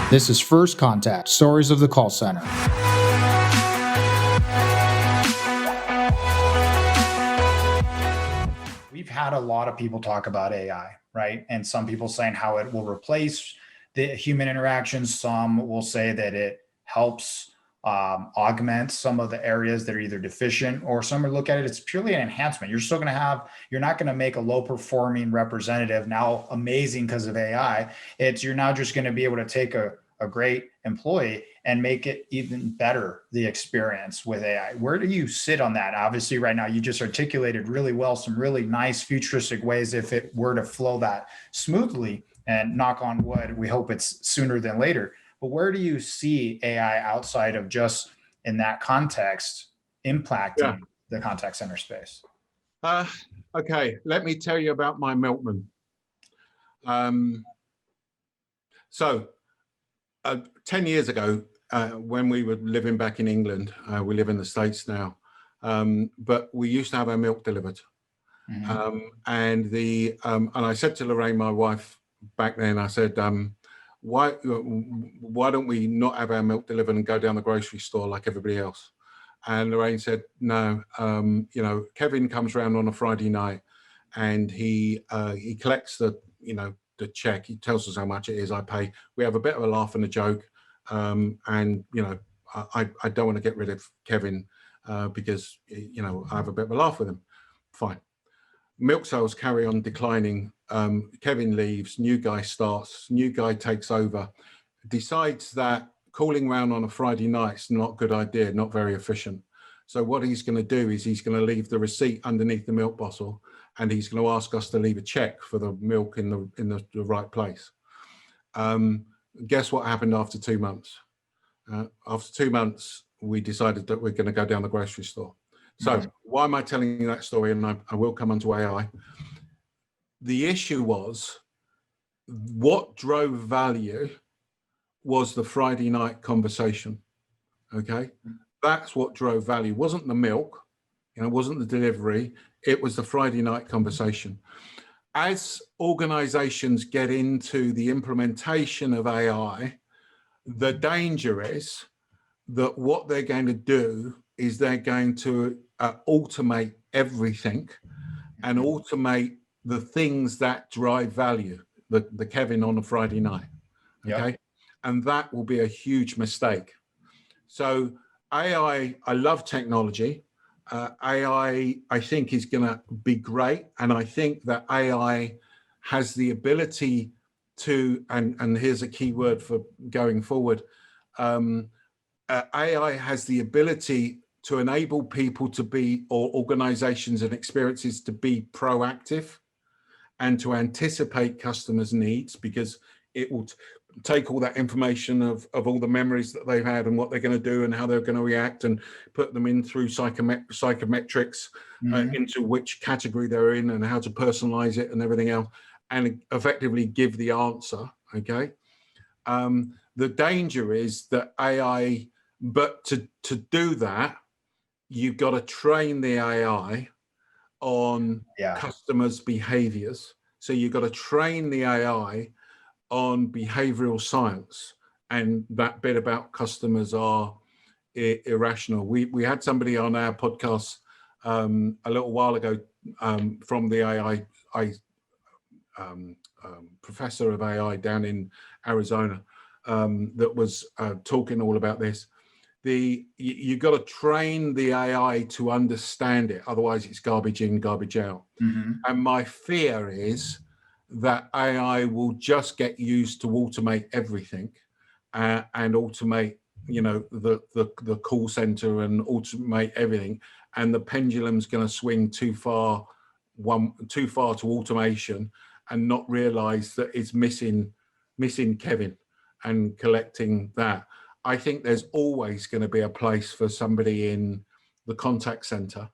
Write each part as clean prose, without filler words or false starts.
This is First Contact, Stories of the Call Center. We've had a lot of people talk about AI, right? And some people saying how it will replace the human interactions. Some will say that it helps augment some of the areas that are either deficient, or some will look at it, it's purely an enhancement. You're still going to have, you're not going to make a low performing representative now amazing because of AI. You're now just going to be able to take a great employee and make it even better, the experience with AI. Where do you sit on that? Obviously, right now, you just articulated really well some really nice futuristic ways if it were to flow that smoothly, and knock on wood, we hope it's sooner than later. But where do you see AI outside of just in that context impacting the contact center space? Okay, let me tell you about my Milkman. 10 years ago, when we were living back in England, we live in the States now, but we used to have our milk delivered. Mm-hmm. And I said to Lorraine, my wife, back then, I said, why don't we not have our milk delivered and go down the grocery store like everybody else? And Lorraine said, no, Kevin comes around on a Friday night and he collects the check. He tells us how much it is. I pay. We have a bit of a laugh and a joke. I don't want to get rid of Kevin because, I have a bit of a laugh with him. Fine. Milk sales carry on declining. Kevin leaves, new guy starts, new guy takes over, decides that calling around on a Friday night is not a good idea, not very efficient. So what he's going to do is he's going to leave the receipt underneath the milk bottle, and he's going to ask us to leave a check for the milk in the right place. Guess what happened after 2 months? After 2 months, we decided that we're going to go down the grocery store. So why am I telling you that story? And I will come onto AI. The issue was, what drove value was the Friday night conversation. Okay, that's what drove value. It wasn't the milk, it wasn't the delivery. It was the Friday night conversation. As organizations get into the implementation of AI, the danger is that what they're going to do is they're going to automate everything and automate the things that drive value, the Kevin on a Friday night. Okay. Yep. And that will be a huge mistake. So AI, I love technology. AI, I think, is going to be great. And I think that AI has the ability to, and here's a key word for going forward, AI has the ability to enable people to be, or organizations and experiences to be proactive and to anticipate customers' needs, because it will take all that information of all the memories that they've had and what they're going to do and how they're going to react, and put them in through psychometrics into which category they're in and how to personalize it and everything else, and effectively give the answer. Okay. The danger is that AI, but to do that, you've got to train the AI on customers' behaviors. So you've got to train the AI on behavioral science, and that bit about customers are irrational. We had somebody on our podcast a little while ago from the AI professor of AI down in Arizona that was talking all about this. You've got to train the AI to understand it, otherwise it's garbage in, garbage out. Mm-hmm. And my fear is that AI will just get used to automate everything, and automate, the call center and automate everything, and the pendulum's going to swing too far to automation, and not realize that it's missing Kevin and collecting that. I think there's always going to be a place for somebody in the contact center.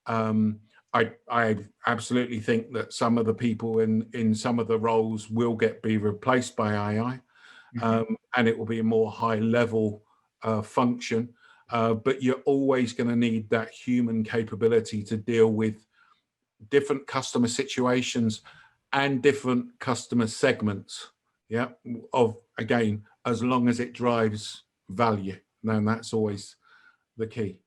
I absolutely think that some of the people in some of the roles will be replaced by AI, and it will be a more high level function. But you're always going to need that human capability to deal with different customer situations and different customer segments. Yeah, of, again, as long as it drives value. Then that's always the key.